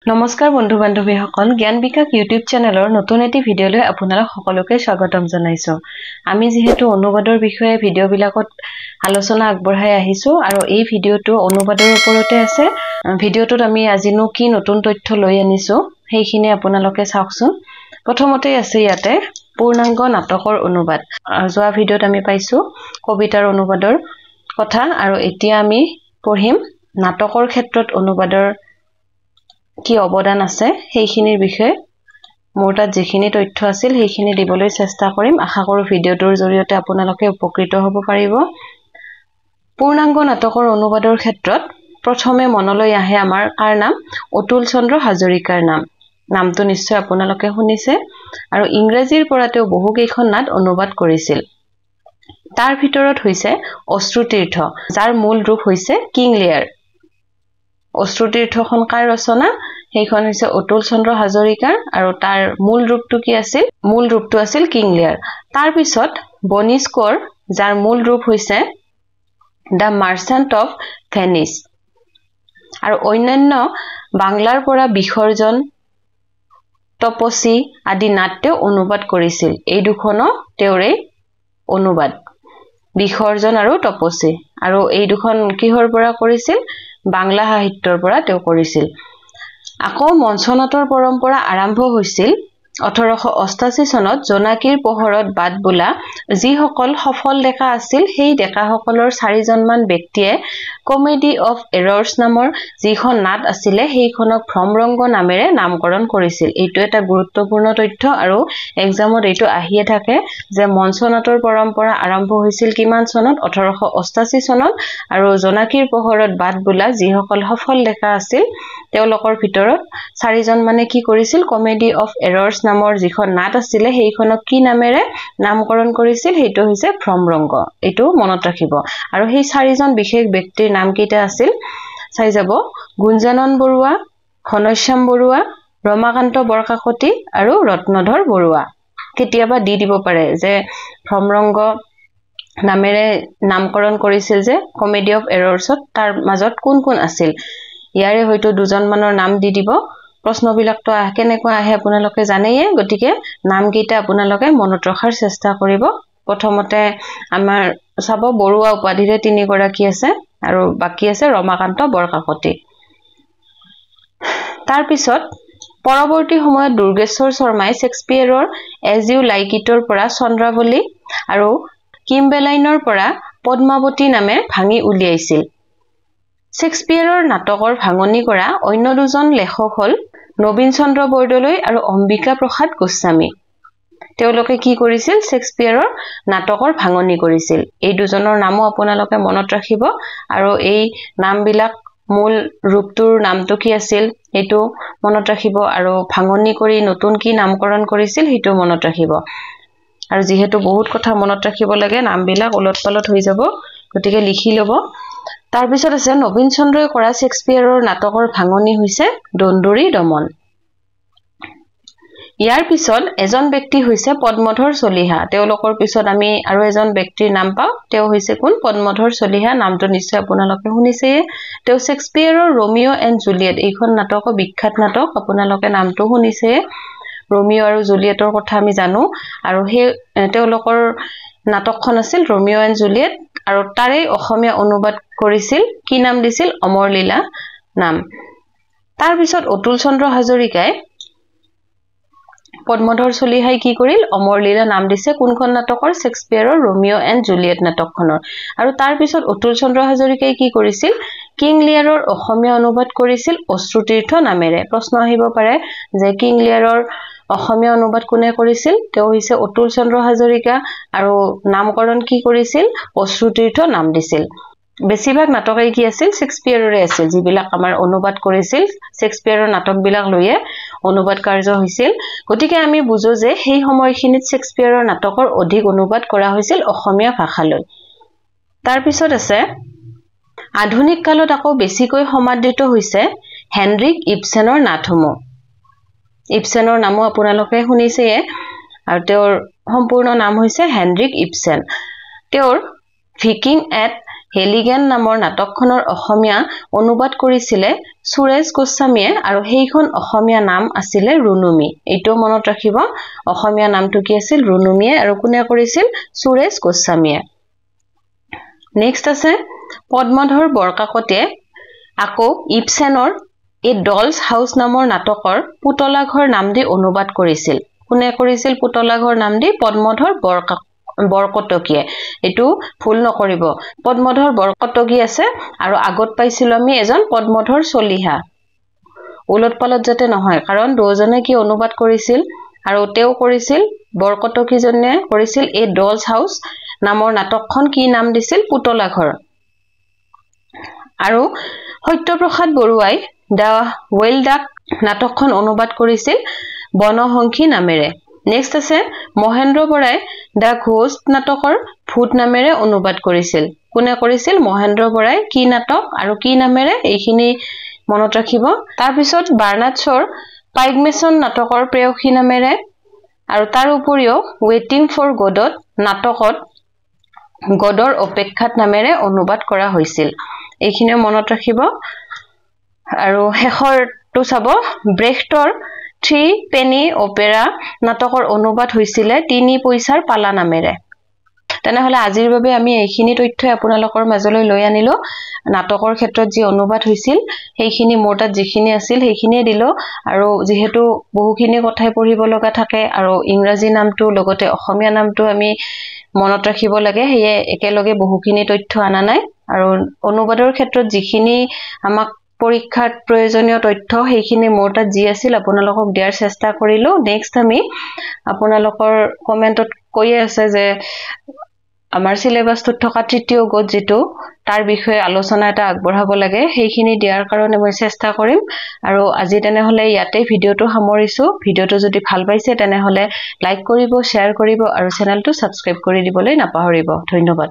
নমস্কাৰ বন্ধু বান্ধৱীসকল জ্ঞান বিকাশ ইউটিউব চেনেলৰ নতুন এটি ভিডিঅলৈ আপোনালোক সকলোকে স্বাগতম জনাইছো। আমি যেহেতু অনুবাদৰ বিষয়ে ভিডিঅ'বিলাকত আলোচনা আগবঢ়াই আহিছো আৰু এই ভিডিঅ'টো অনুবাদৰ ওপৰতে আছে। ভিডিঅ'টোত আমি আজিনো কি নতুন তথ্য লৈ আনিছো সেইখিনি আপোনালোকে চাওকচোন। প্ৰথমতে আছে ইয়াতে পূৰ্ণাংগ নাটকৰ অনুবাদ। যোৱা ভিডিঅ'ত আমি পাইছো কবিতাৰ অনুবাদৰ কথা আৰু এতিয়া আমি পঢ়িম নাটকৰ ক্ষেত্ৰত অনুবাদৰ কি অৱদান আছে সেইখিনিৰ বিষয়ে। মোৰ তাত যিখিনি তথ্য আছিল সেইখিনি দিবলৈ চেষ্টা কৰিম। আশা কৰো ভিডিঅ'টোৰ জৰিয়তে আপোনালোকে উপকৃত হ'ব পাৰিব। পূৰ্ণাংগ নাটকৰ অনুবাদৰ ক্ষেত্ৰত প্ৰথমে মনলৈ আহে আমাৰ কাৰ নাম? অতুল চন্দ্ৰ হাজৰিকাৰ নামটো নিশ্চয় আপোনালোকে শুনিছে আৰু ইংৰাজীৰ পৰা তেওঁ বহু কেইখন নাট অনুবাদ কৰিছিল। তাৰ ভিতৰত হৈছে অশ্ৰুতীৰ্থ, যাৰ মূল ৰূপ হৈছে কিং লিয়াৰ। অশ্ৰুতীৰ্থখন কাৰ ৰচনা? সেইখন হৈছে অতুল চন্দ্ৰ হাজৰিকাৰ আৰু তাৰ মূল ৰূপটো কি আছিল? মূল ৰূপটো আছিল কিং লিয়াৰ। তাৰ পিছত বনিছ কোৰ, যাৰ মূল ৰূপ হৈছে দ্য মাৰ্চেণ্ট অফ ভেনিছ। আৰু অন্যান্য বাংলাৰ পৰা বিসৰ্জন, তপচী আদি নাট তেওঁ অনুবাদ কৰিছিল। এই দুখনো তেওঁৰে অনুবাদ, বিসৰ্জন আৰু তপচী। আৰু এই দুখন কিহৰ পৰা কৰিছিল? বাংলা সাহিত্যৰ পৰা তেওঁ কৰিছিল। আকৌ মঞ্চনাটৰ পৰম্পৰা আৰম্ভ হৈছিল 1888 চনত জোনাকীৰ পোহৰত বাট বোলা যিসকল সফল ডেকা আছিল সেই ডেকাসকলৰ 4জনমান ব্যক্তিয়ে কমেডি অফ এৰৰ্ছ নামৰ যিখন নাট আছিলে সেইখনক ভ্ৰমৰংগ নামেৰে নামকৰণ কৰিছিল। এইটো এটা গুৰুত্বপূৰ্ণ তথ্য আৰু এক্সামত এইটো আহিয়ে থাকে যে মঞ্চনাটৰ পৰম্পৰা আৰম্ভ হৈছিল কিমান চনত? 1888 চনত। আৰু জোনাকীৰ পোহৰত বাট বোলা যিসকল সফল ডেকা আছিল তেওঁলোকৰ ভিতৰত 4জন মানে কি কৰিছিল? কমেডি অফ এৰৰ্ছ নামৰ যিখন নাট আছিলে সেইখনক কি নামেৰে নামকৰণ কৰিছিল? সেইটো হৈছে ভ্ৰমৰংগ। এইটো মনত ৰাখিব। আৰু সেই 4জন বিশেষ ব্যক্তিৰ নাম কেইটা আছিল চাই যাব। গুঞ্জানন বৰুৱা, ঘনশ্যাম বৰুৱা, ৰমাকান্ত বৰকাকতি আৰু ৰত্নধৰ বৰুৱা। কেতিয়াবা দিব পাৰে যে ভ্ৰমৰংগ নামেৰে নামকৰণ কৰিছিল যে কমেডি অফ এৰৰ্ছত, তাৰ মাজত কোন কোন আছিল? ইয়াৰে হয়তো 2জনমানৰ নাম দিব। প্ৰশ্নবিলাকতো কেনেকুৱা আহে আপোনালোকে জানেয়ে, গতিকে নামকেইটা আপোনালোকে মনত ৰখাৰ চেষ্টা কৰিব। প্ৰথমতে আমাৰ চাব বৰুৱা উপাধিৰে 3গৰাকী আছে আৰু বাকী আছে ৰমাকান্ত বৰকাকতি। তাৰ পিছত পৰৱৰ্তী সময়ত দুৰ্গেশ্বৰ শৰ্মাই শেক্সপিয়েৰৰ এজ ইউ লাইক ইটৰ পৰা চন্দ্ৰাৱলী আৰু কিম্বেলাইনৰ পৰা পদ্মাৱতী নামে ভাঙি উলিয়াইছিল। শেক্সপিয়েৰৰ নাটকৰ ভাঙনি কৰা অন্য 2জন লেখক হ'ল নবীন চন্দ্ৰ বৰদলৈ আৰু অম্বিকা প্ৰসাদ গোস্বামী। তেওঁলোকে কি কৰিছিল? শেক্সপিয়েৰৰ নাটকৰ ভাঙনি কৰিছিল। এই 2জনৰ নামো আপোনালোকে মনত ৰাখিব আৰু এই নামবিলাক মূল ৰূপটোৰ নামটো কি আছিল সেইটো মনত ৰাখিব আৰু ভাঙনি কৰি নতুন কি নামকৰণ কৰিছিল সেইটো মনত ৰাখিব। আৰু যিহেতু বহুত কথা মনত ৰাখিব লাগে, নামবিলাক ওলট পালট হৈ যাব, গতিকে লিখি ল'ব। তাৰ পিছত আছে নবীন চন্দ্ৰই কৰা শেক্সপিয়েৰৰ নাটকৰ ভাঙনি হৈছে দন্দুৰী দমন। ইয়াৰ পিছত এজন ব্যক্তি হৈছে পদ্মধৰ চলিহা। তেওঁলোকৰ পিছত আমি আৰু এজন ব্যক্তিৰ নাম পাওঁ। তেওঁ হৈছে কোন? পদ্মধৰ চলিহা। নামটো নিশ্চয় আপোনালোকে শুনিছেয়ে। তেওঁ শেক্সপিয়েৰৰ ৰোমিঅ এণ্ড জুলিয়েট, এইখন নাটকো বিখ্যাত নাটক, আপোনালোকে নামটো শুনিছেয়ে। ৰোমিঅ আৰু জুলিয়েটৰ কথা আমি জানো আৰু সেই তেওঁলোকৰ নাটকখন আছিল ৰোমিঅ এণ্ড জুলিয়েট আৰু তাৰে অসমীয়া অনুবাদ কৰিছিল, কি নাম দিছিল? অমৰলীলা নাম। তাৰ পিছত অতুল চন্দ্ৰ হাজৰিকাই পদ্মধৰ চলিহাই কি কৰিল? অমৰলীলা নাম দিছে কোনখন নাটকৰ? শেক্সপিয়েৰৰ ৰোমিঅ এণ্ড জুলিয়েট নাটকখনৰ। আৰু তাৰ পিছত অতুল চন্দ্ৰ হাজৰিকাই কি কৰিছিল? কিং লিয়াৰৰ অসমীয়া অনুবাদ কৰিছিল অশ্ৰুতীৰ্থ নামেৰে। প্ৰশ্ন আহিব পাৰে যে কিং লিয়াৰৰ অসমীয়া অনুবাদ কোনে কৰিছিল? তেওঁ হৈছে অতুল চন্দ্ৰ হাজৰিকা আৰু নামকৰণ কি কৰিছিল? অশ্ৰুতীৰ্থ নাম দিছিল। বেছিভাগ নাটকেই কি আছিল? শেক্সপিয়েৰৰে আছিল। যিবিলাক আমাৰ অনুবাদ কৰিছিল শেক্সপিয়েৰৰ নাটকবিলাক লৈয়ে অনুবাদ কাৰ্য হৈছিল। গতিকে আমি বুজো যে সেই সময়খিনিত শেক্সপিয়েৰৰ নাটকৰ অধিক অনুবাদ কৰা হৈছিল অসমীয়া ভাষালৈ। তাৰ পিছত আছে আধুনিক কালত আকৌ বেছিকৈ সমাদৃত হৈছে হেনৰিক ইবছেনৰ নাটসমূহ। ইবছেনৰ নামো আপোনালোকে শুনিছেয়ে আৰু তেওঁৰ সম্পূৰ্ণ নাম হৈছে হেনৰিক ইবছেন। তেওঁৰ ভিকিং এট হেলিগেন নামৰ নাটকখনৰ অসমীয়া অনুবাদ কৰিছিলে সুৰেশ গোস্বামীয়ে আৰু সেইখন অসমীয়া নাম আছিলে ৰুনুমি এইটো মনত ৰাখিব অসমীয়া নামটো কি আছিল ৰুনুমিয়ে আৰু কোনে কৰিছিল সুৰেশ গোস্বামীয়ে নেক্সট আছে পদ্মধৰ বৰকাকতে আকৌ ইবসেনৰ এ ডলছ হাউস নামৰ নাটকৰ পুতলা ঘৰ নাম দি অনুবাদ কৰিছিল কোনে কৰিছিল পুতলা ঘৰ নাম দি পদ্মধৰ বৰকটকীয়ে এটো ভুল নকৰিব পদ্মধৰ বৰকটকী আছে আৰু আগত পাইছিল আমি এজন পদ্মধৰ চলিহা উলটপালত যাতে নহয় কাৰণ দুজনে কি অনুবাদ কৰিছিল আৰু তেও কৰিছিল বৰকটকীজনে কৰিছিল এ ডলছ হাউস নামৰ নাটকখন কি নাম দিছিল পুতলা ঘৰ আৰু সত্যপ্ৰসাদ বৰুৱাই দা ৱেল ডাক নাটকখন অনুবাদ কৰিছিল বনহংখী নামেৰে নেক্সট আছে মহেন্দ্ৰ বৰাই দা ঘোষ্ট নাটকৰ ভূত নামেৰে অনুবাদ কৰিছিল কোনে কৰিছিল মহেন্দ্ৰ বৰাই কি নাটক আৰু কি নামেৰে এইখিনি মনত ৰাখিব তাৰ পিছত বাৰ্নাড শ্ব'ৰ পাইগমেছন নাটকৰ প্ৰেয়সী নামেৰে আৰু তাৰ উপৰিও ৱেটিং ফৰ গডত নাটকত গডৰ অপেক্ষাত নামেৰে অনুবাদ কৰা হৈছিল এইখিনি মনত ৰাখিব আৰু শেষৰটো চাব ব্ৰেখটৰ 3 পেনি অপেৰা নাটকৰ অনুবাদ হৈছিল 3 পইচাৰ পালা নামেৰে তেনেহলে আজিৰ বাবে আমি এইখিনি তথ্য আপোনালোকৰ মাজলৈ লৈ আনিলো নাটকৰ ক্ষেত্ৰত যি অনুবাদ হৈছিল সেইখিনি মোৰ তাত যিখিনি আছিল সেইখিনিয়ে দিলো আৰু যেহেতু বহুখিনি কথাই পঢ়িব লগা থাকে আৰু ইংৰাজী নামটো লগতে অসমীয়া নামটো আমি মনত ৰাখিব লাগে হেয়ে একেলগে বহুখিনি তথ্য আনা নাই আৰু অনুবাদৰ ক্ষেত্ৰত যিখিনি আমাক পৰীক্ষাত প্ৰয়োজনীয় তথ্য সেইখিনি মোৰ তাত যি আছিল আপোনালোকক দিয়াৰ চেষ্টা কৰিলো নেক্সট আমি আপোনালোকৰ কমেন্টত কৈ আছে যে আমাৰ সিলেবাসটোত থকা তৃতীয় গত যেটো তাৰ বিষয়ে আলোচনা এটা আগবঢ়াব লাগে সেইখিনি দিয়াৰ কাৰণে মই চেষ্টা কৰিম আৰু আজি তেনেহলে ইয়াতে ভিডিওটো সামৰিছো ভিডিওটো যদি ভাল পাইছে তেনেহলে লাইক কৰিব শেয়াৰ কৰিব আৰু চেনেলটো সাবস্ক্ৰাইব কৰি দিবলৈ নাপাহৰিব ধন্যবাদ